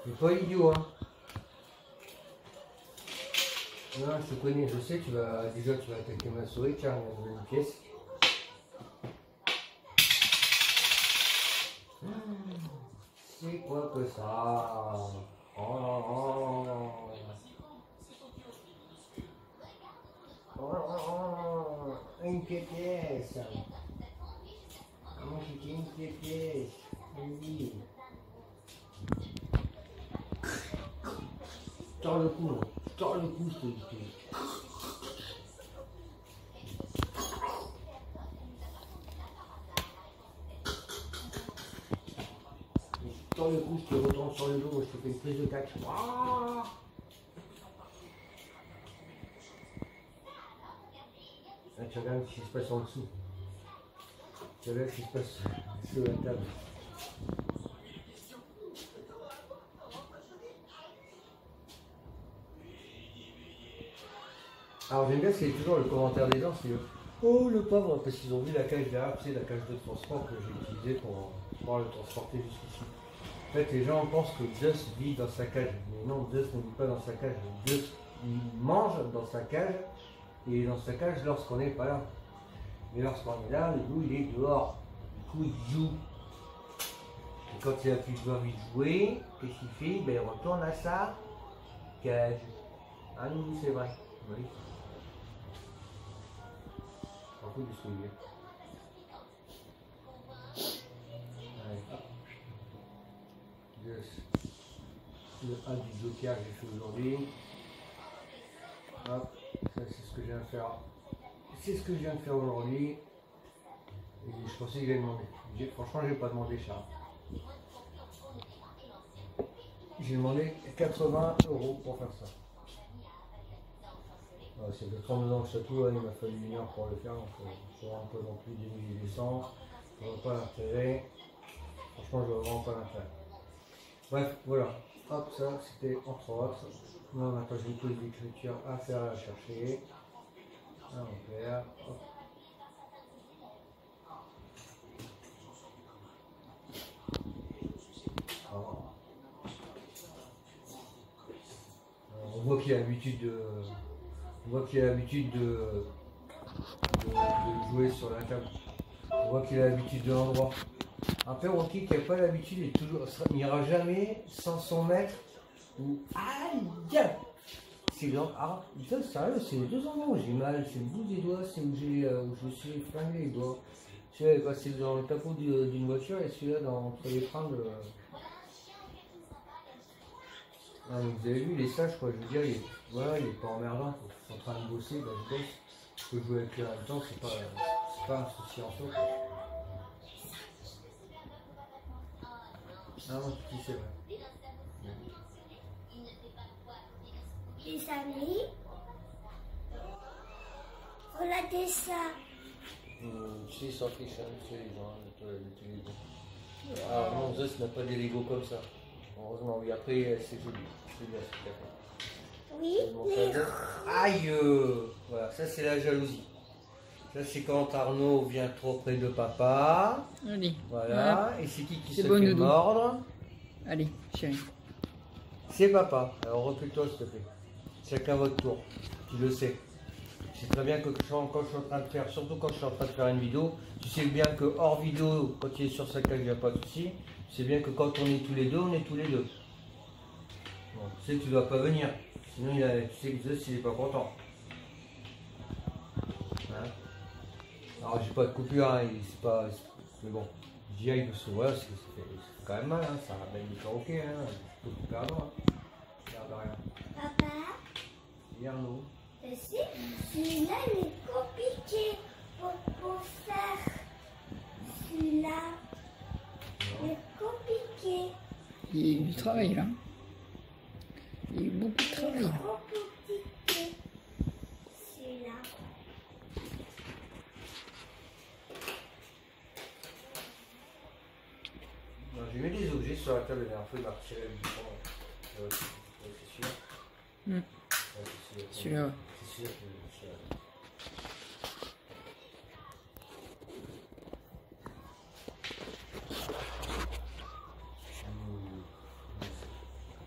C'est pas idiot, hein. Non, je te connais, je sais, tu vas attaquer ma souris, tiens, il y a une pièce. C'est quoi que ça? Oh, oh, oh. Oh, une pièce. Comment c'était une pièce? Oui. Tords le cou, là. Tords le cou, je te dis. Tords le cou, je te retourne sur le dos, je te fais une prise de catch. Ah, tu regardes ce qui se passe en dessous. Tu regardes ce qui se passe sur la table. Alors j'aime bien, c'est toujours le commentaire des gens, c'est oh le pauvre, parce qu'ils ont vu la cage derrière, tu sais, la cage de transport que j'ai utilisée pour pouvoir le transporter jusqu'ici. En fait, les gens pensent que Zeus vit dans sa cage, mais non, Zeus ne vit pas dans sa cage. Zeus, il mange dans sa cage, et il est dans sa cage lorsqu'on n'est pas là. Mais lorsqu'on est là, le loup, il est dehors. Du coup, il joue. Et quand il a plus envie de jouer, qu'est-ce qu'il fait? Ben, il retourne à sa cage. Ah non, c'est vrai. Oui. Un peu de soulier. Allez, hop. Le 1 du joker que j'ai fait aujourd'hui. Hop, ça c'est ce que je viens de faire. C'est ce que je viens de faire aujourd'hui. Et je pensais qu'il allait demander. Franchement, je n'ai pas demandé cher. J'ai demandé 80 € pour faire ça. Ça fait 32 ans que je tatoue, il m'a fallu 1 heure pour le faire, donc je ne vois pas non plus démêler les sens, je ne vois pas l'intérêt, franchement je vois vraiment pas l'intérêt. Bref, voilà, hop, ça c'était entre autres. Moi maintenant j'ai une pause d'écriture à faire, à chercher, un repère, hop. Alors, on voit qu'il a l'habitude de... On voit qu'il a l'habitude de jouer sur la table. On voit qu'il a l'habitude de l'endroit. Après, Rocky qui n'a pas l'habitude, il n'ira jamais sans son maître. Ou aïe! C'est grand. Ah, ça, sérieux, c'est les deux endroits où j'ai mal. C'est le bout des doigts, c'est où je me suis flingué les doigts. Celui-là est passé dans le capot d'une voiture et celui-là entre les freins de. Ah, vous avez vu, les sages, quoi, je veux dire, il est pas emmerdant, quoi. Je suis en train de bosser, bah, je bosse, je peux jouer avec lui en même temps, c'est pas un souci en soi, quoi. Ah mon petit, c'est vrai. Les amis, regardez ça. Tu sais, ils s'en fichent, hein, tu sais, les gens, les Lego. Ah non, Zeus n'a pas des Lego comme ça. Heureusement, oui, après, c'est joli. C'est bien, c'est d'accord. Oui, aïe, voilà, ça c'est la jalousie. Ça c'est quand Arnaud vient trop près de papa. Allez. Voilà, et c'est qui se bon fait mordre? Allez, chérie. C'est papa. Alors recule-toi s'il te plaît. Chacun votre tour. Tu le sais. Tu sais très bien que quand je suis en train de faire, surtout quand je suis en train de faire une vidéo, tu sais bien que hors vidéo, quand il est sur sa cage, il n'y a pas de souci. Tu sais bien que quand on est tous les deux, on est tous les deux. Bon, tu sais que tu ne dois pas venir. Sinon, tu sais que Zeus, il n'est pas content. Hein? Alors, j'ai pas de coupure, hein, c'est pas. Mais bon, je dis, parce que voilà, ça fait quand même mal, hein, ça rappelle du karaoké, hein. Je peux couper avant, hein. Regarde rien. papa, Et Arnaud. celui-là il est compliqué pour faire. Celui-là, il est compliqué. Il y a eu du travail là. Il y a eu beaucoup de travail. Il est trop compliqué. Celui-là. J'ai mis des objets sur la table la dernière fois, il m'a retiré le bouton. C'est celui-là. Celui-là. C'est sûr que ça...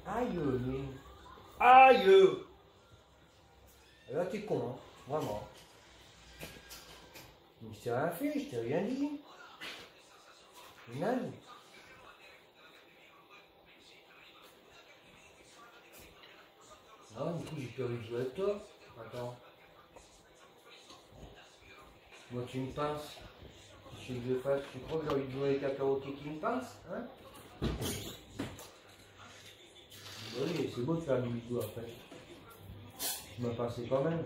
Aïe, mais... Aïe! Là, t'es con, hein, vraiment. Je t'ai rien fait, je t'ai rien dit. Nani. Non, du coup, j'ai plus envie de jouer avec toi. Attends. Moi, tu me pinces. Si je fasse, tu crois que j'ai envie de jouer avec un perroquet qui me pince, hein? Oui, c'est beau de faire du bisou après. Je m'as pincé quand même.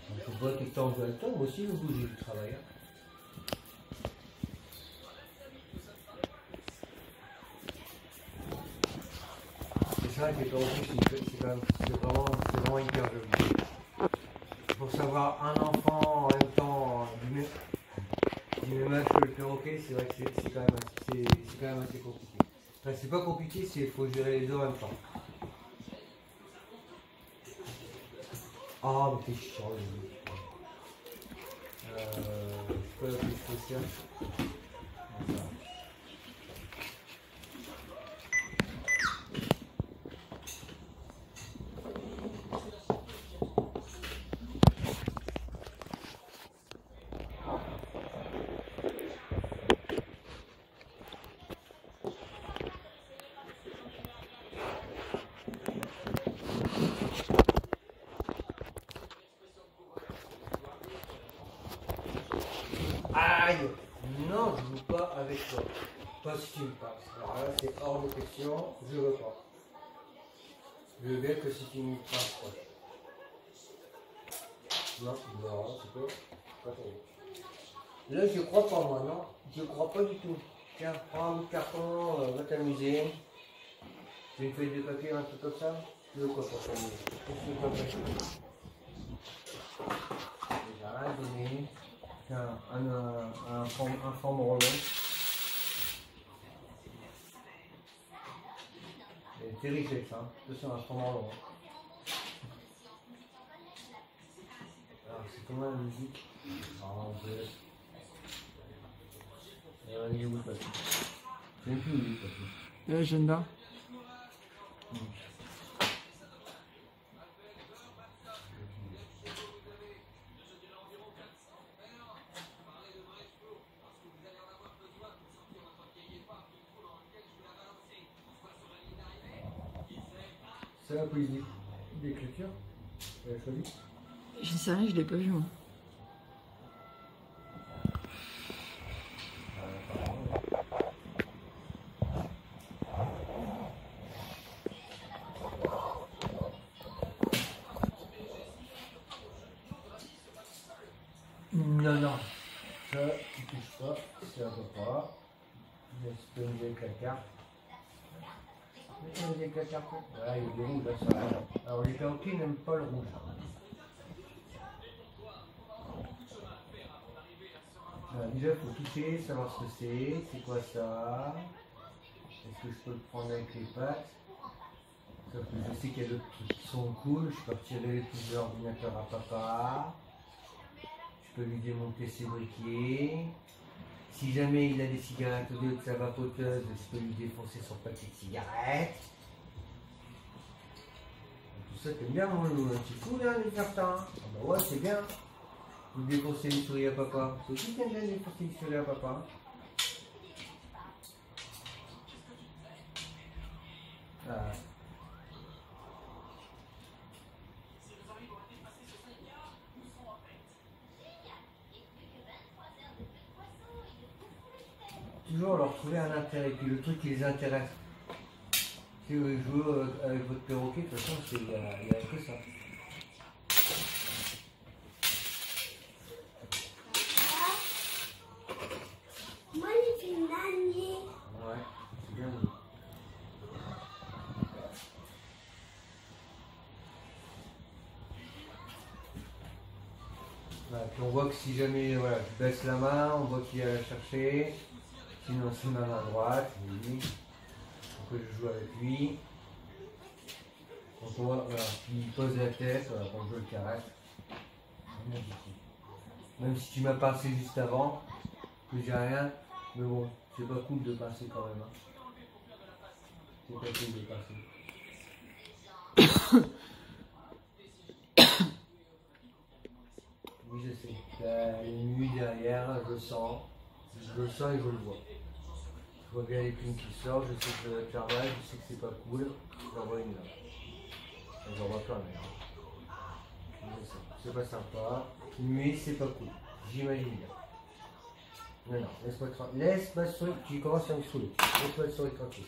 Je sais pas tout le temps jouer avec toi, moi aussi, le bout, j'ai du travail. Hein. C'est ça, les perroquets, c'est vraiment hyper joli. Pour savoir un enfant en même temps du même âge que le perroquet, c'est vrai que c'est quand même assez compliqué. Enfin, c'est pas compliqué, il faut gérer les deux en même temps. Ah, mais t'es chiant, lui. Je sais pas la plus spéciale. Voilà. Aïe! Non, je joue pas avec toi. Pas si tu me passes. Alors là, c'est hors de question, je veux pas. Je veux bien que si tu me passes, quoi. Non, c'est pas trop. Là, je crois pas, moi, non? Je crois pas du tout. Tiens, prends un bout de carton, va t'amuser. Tu une feuille de papier, un truc comme ça? Tu veux quoi pour t'amuser? Qu'est-ce que tu veux faire? Déjà, donner. Un forme rond. C'est terrible ça, c'est un forme rond. Alors c'est comment la musique? Il est où le papier? Je ne sais plus où il est le papier. L'agenda. C'est la poésie d'écriture? Tu l'as choisi? Je sais rien, je l'ai pas vu moi. Non, non. Ça, tu touches pas, ça va pas. Laisse tomber avec la carte. Laisse tomber avec la carte. Voilà, il est rouge, là, ça va. Alors, les perroquets n'aiment pas le rouge. Voilà, déjà, il faut toucher, savoir ce que c'est. C'est quoi ça? Est-ce que je peux le prendre avec les pattes? Sauf que je sais qu'il y a d'autres trucs qui sont cool. Je peux retirer les touches de l'ordinateur à papa. Je peux lui démonter ses briquets. Si jamais il a des cigarettes au lieu de sa vapoteuse, je peux lui défoncer son paquet de cigarettes. Tout ça, t'aimes bien, mon loup. C'est cool, hein, les cartons. Ah bah ouais, c'est bien. Vous défoncez les souris à papa. C'est aussi bien de défoncer les souris à papa. Ah. Toujours leur trouver un intérêt, puis le truc qui les intéresse. Si vous jouez avec votre perroquet, de toute façon, il n'y a que ça. Moi, j'ai fait une année. Ouais, c'est bien dit. Voilà, puis on voit que si jamais voilà, tu baisses la main, on voit qu'il y a à la chercher. Sinon, c'est main à droite. Oui. Donc je joue avec lui. Donc on voit, voilà, il pose la tête, quand je le caresse. Rien du tout. Même si tu m'as pincé juste avant, que j'ai rien, mais bon, c'est pas cool de pincer quand même. Hein. C'est pas cool de pincer. Oui, je sais. Une nuit derrière, je le sens et je le vois. Je vois bien les plumes qui sortent, je sais que je vais faire mal, je sais que c'est pas cool. J'en vois une là. J'en vois plein d'ailleurs. C'est pas sympa, mais c'est pas cool. J'imagine bien. Non, non, laisse-moi tranquille. Laisse-moi sourire, tu commences à me saouler. Laisse-moi sourire tranquille.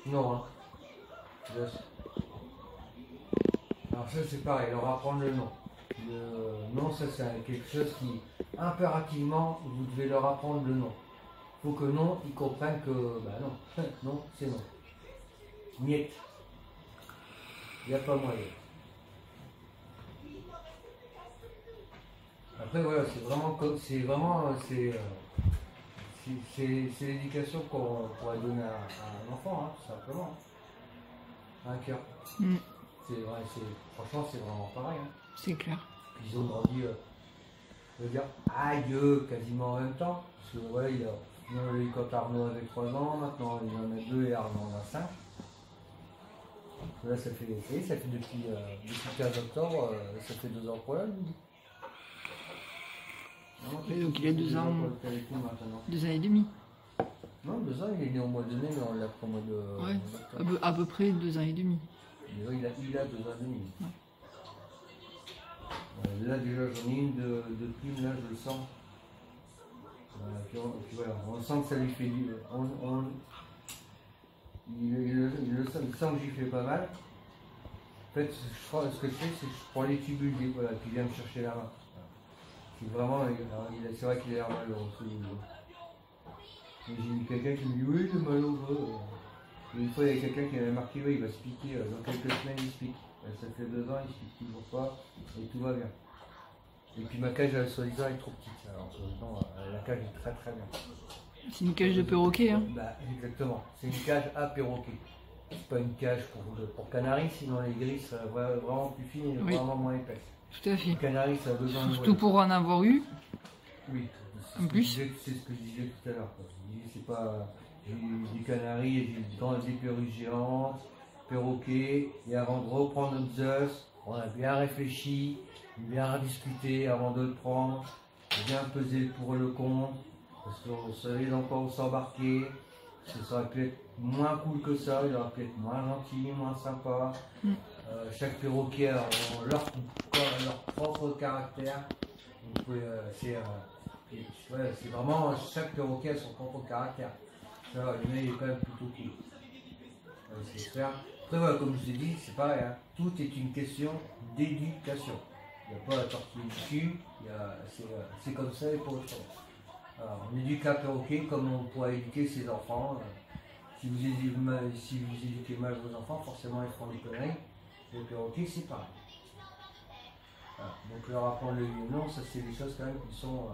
Non, hein. Alors ça c'est pareil, leur apprendre le nom. Le nom, ça c'est quelque chose qui, impérativement, vous devez leur apprendre le nom. Il faut que non, ils comprennent que, bah non, non, c'est non. Niet. Il n'y a pas moyen. Après voilà, c'est l'éducation qu'on pourrait donner à un enfant, hein, tout simplement. Un cœur. C'est vrai, franchement c'est vraiment pareil. Hein. C'est clair. Ils ont grandi, je veux dire, aïe, quasiment en même temps. Parce que voilà, il y a eu quand Arnaud avait 3 ans, maintenant il en a 2 et Arnaud en a 5. Là ça fait depuis 15 octobre, ça fait 2 ans pour là, lui. Donc il a 2 ans. 2 ans et demi. Non, 2 ans, il est né au mois de mai, mais on l'a pris au mois de. Ouais, à peu près 2 ans et demi. Il a 2 ans et demi. Ouais. Là déjà j'en ai une de plume, là je le sens. Puis voilà, on sent que ça lui fait du. Il sent que j'y fais pas mal. En fait, ce que je fais, c'est que je prends les tubules, voilà, puis il vient me chercher la main. C'est vraiment, c'est vrai qu'il a l'air malheureux. J'ai eu quelqu'un qui me dit oui, il est malheureux. Une fois, il y a quelqu'un qui m'avait marqué, oui, il va se piquer, dans quelques semaines il se pique. Ça fait 2 ans, il se pique toujours pas, et tout va bien. Et puis ma cage, soi-disant, est trop petite. Alors, soi-disant, la cage est très très bien. C'est une cage de perroquet, hein? Bah, exactement, c'est une cage à perroquet. C'est pas une cage pour canaris, sinon les grilles seraient vraiment plus fines et vraiment moins épaisses. Tout à fait. Les canaris, ça a besoin de. Surtout pour en avoir eu. Oui, en plus. C'est ce que je disais tout à l'heure. C'est pas. J'ai des canaris, j'ai des perruches géantes, perroquets, et avant de reprendre notre Zeus, on a bien réfléchi, bien discuté avant de le prendre, bien pesé le pour et le contre, parce qu'on savait dans quoi on s'embarquait. Ça aurait pu être moins cool que ça, il aurait pu être moins gentil, moins sympa. Chaque perroquet a leur propre caractère. C'est vraiment chaque perroquet a son propre caractère. Le mec est quand même plutôt cool. Après voilà, comme je vous ai dit, c'est pareil, hein. Tout est une question d'éducation. Il n'y a pas la tortue du cul, c'est comme ça et pas autrement. Alors, on éduque un perroquet comme on pourrait éduquer ses enfants. Si vous éduquez mal vos enfants, forcément ils feront des conneries. Les perroquets, c'est pareil. Voilà. Donc leur apprendre le nom, ça c'est des choses quand même qui sont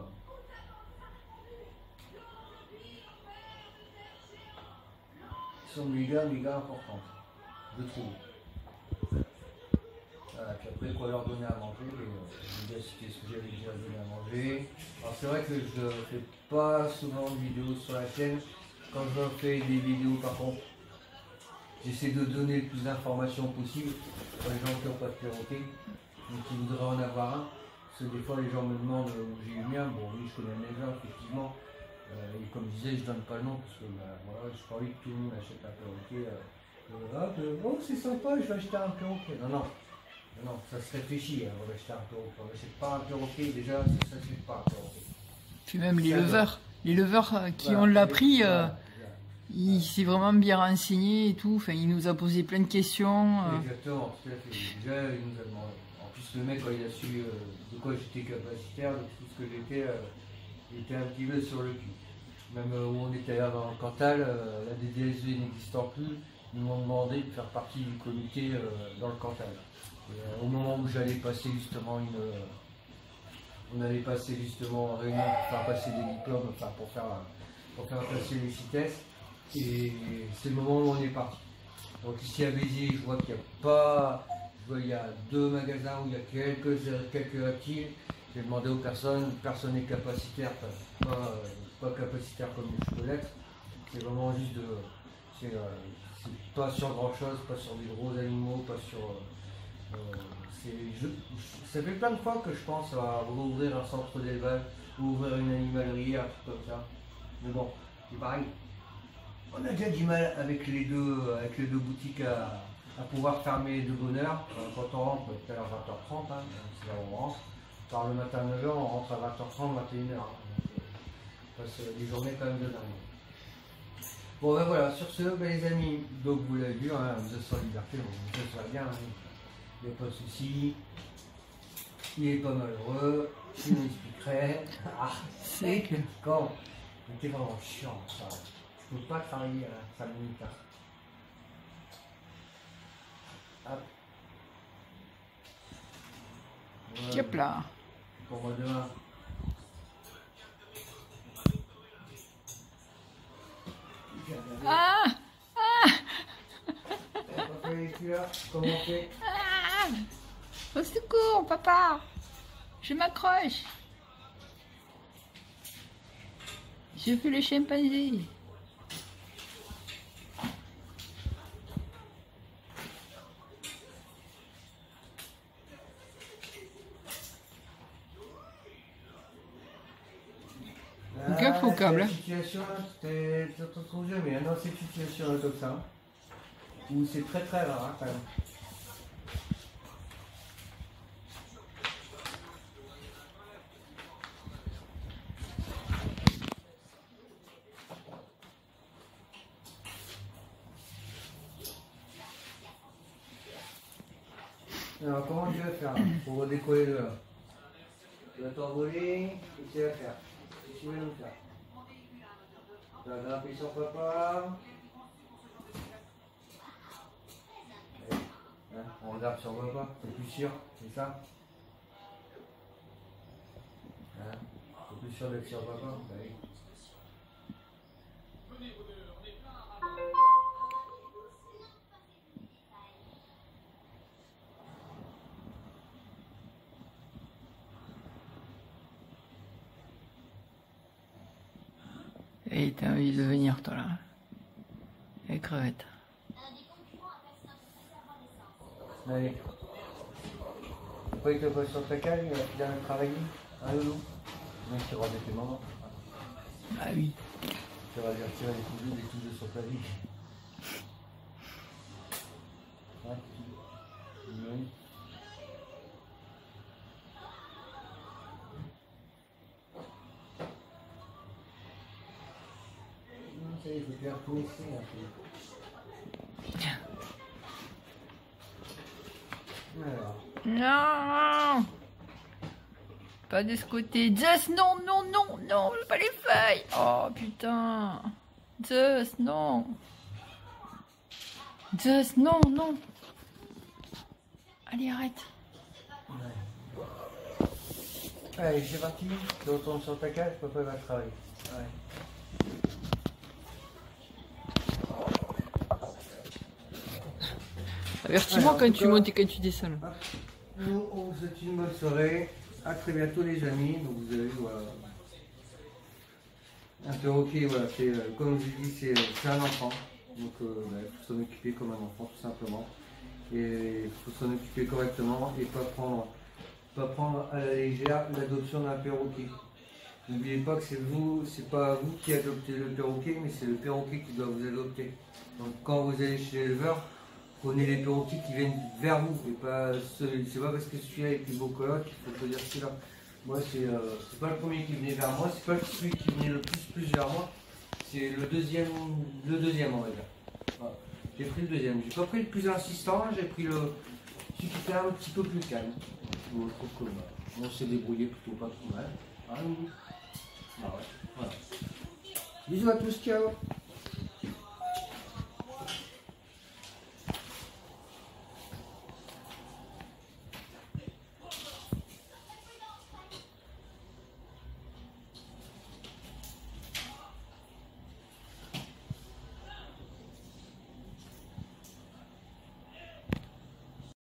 méga importantes, je trouve. Voilà, puis après quoi leur donner à manger, j'ai déjà cité ce que j'avais déjà donné à manger. Alors c'est vrai que je ne fais pas souvent de vidéos sur la chaîne. Quand je fais des vidéos par contre, j'essaie de donner le plus d'informations possible pour les gens qui n'ont pas de perroquet, mais qui voudraient en avoir un. Parce que des fois les gens me demandent où j'ai eu le mien, bon oui je connais les gens effectivement. Et comme je disais, je donne pas le nom parce que voilà, je pas envie que tout le monde achète un perroquet. Oh c'est sympa, je vais acheter un perroquet. Non, ça se réfléchit, hein, on va acheter un perroquet. On n'achète pas un perroquet, déjà ça ne s'achète pas un perroquet. Puis même les leveurs qui ont l'appris, il s'est vraiment bien renseigné et tout. Enfin, il nous a posé plein de questions. Exactement, tout à fait. Déjà, il nous a demandé. En plus, le mec, quand il a su de quoi j'étais capacitaire, de tout ce que j'étais, il était un petit peu sur le cul. Même où on était là dans le Cantal, la DDSV n'existant plus, ils m'ont demandé de faire partie du comité dans le Cantal. Et, au moment où j'allais passer justement on allait passer justement en réunion pour faire passer des diplômes, enfin pour faire passer les CITES, Et c'est le moment où on est parti. Donc ici à Béziers, je vois qu'il n'y a pas... Je vois il y a 2 magasins où il y a quelques reptiles. J'ai demandé aux personnes, personne n'est capacitaire, pas capacitaire comme je peux l'être. C'est vraiment juste de... C'est pas sur grand chose, pas sur des gros animaux, pas sur... ça fait plein de fois que je pense à rouvrir un centre d'élevage, ou ouvrir une animalerie, un truc comme ça. Mais bon, c'est pareil. On a déjà du mal avec les deux boutiques à pouvoir fermer de bonne heure. Quand on rentre, tout à l'heure 20h30, hein, c'est là où on rentre. Par le matin à 9h, on rentre à 20h30, 21h. On passe des journées quand même de dingue. Bon ben voilà, sur ce, ben, les amis, donc vous l'avez vu, hein, vous êtes sans liberté, vous êtes ça bien, hein. Il n'y a pas de souci, il est pas malheureux, il nous expliquerait. Ah, C'est que... quand c'était vraiment chiant ça. Je peux pas travailler à 5 minutes. Hein. Hop. Ouais, Hop là. pour moi demain. Ah! Comment on fait? Ah! Au secours, papa! Je m'accroche! Je fais le chimpanzé. Gaffe au câble. Cette situation, tu te trouves jamais, dans cette situation comme ça, où c'est très très rare hein, quand même. Alors comment tu vas faire pour redécoller de là? Tu vas t'envoler, qu'est-ce que tu vas faire? Qu'est-ce que tu vas nous faire? Tu vas grimper sur papa. Hein, on regarde sur papa, c'est plus sûr, c'est ça? Hein, c'est plus sûr d'être sur papa? Bah oui. Et t'as envie de venir, toi, là. Les crevettes. Allez. Pourquoi il te pose sur ta cage, il a travaillé? Ah loulou. Le mec qui rend tes mamans. Ah oui. Tu vas lui retirer des touches sur ta vie. Ouais. Oui. Ça y est, il faut faire tout ici un peu. Alors. Non! Pas de ce côté. Zeus, non, non, non, non, pas les feuilles. Oh putain. Zeus, non. Zeus, non, non. Allez, arrête. Ouais. Allez, c'est parti. Tu retournes sur ta cage, papa va travailler. Ouais. Avertis-moi quand tu montes et quand tu descends. Nous, on vous souhaite une bonne soirée. À très bientôt, les amis. Donc, vous avez vu, voilà. Un perroquet, voilà, c'est, comme je vous dis, c'est un enfant. Donc, il faut s'en occuper comme un enfant, tout simplement. Et il faut s'en occuper correctement et pas prendre à la légère l'adoption d'un perroquet. N'oubliez pas que c'est pas vous qui adoptez le perroquet, mais c'est le perroquet qui doit vous adopter. Donc, quand vous allez chez l'éleveur, prenez les perroquets qui viennent vers vous et pas c'est pas parce que celui-là est plus beau que l'autre qu'il faut choisir celui-là. Moi c'est pas le premier qui venait vers moi, c'est pas celui qui venait le plus vers moi, c'est le deuxième on va dire. Voilà. J'ai pris le deuxième, j'ai pas pris le plus insistant, j'ai pris celui qui était un petit peu plus calme. Bon, je trouve que on s'est débrouillé plutôt pas trop mal. Ah, oui. Ah ouais. Voilà. Bisous à tous, ciao.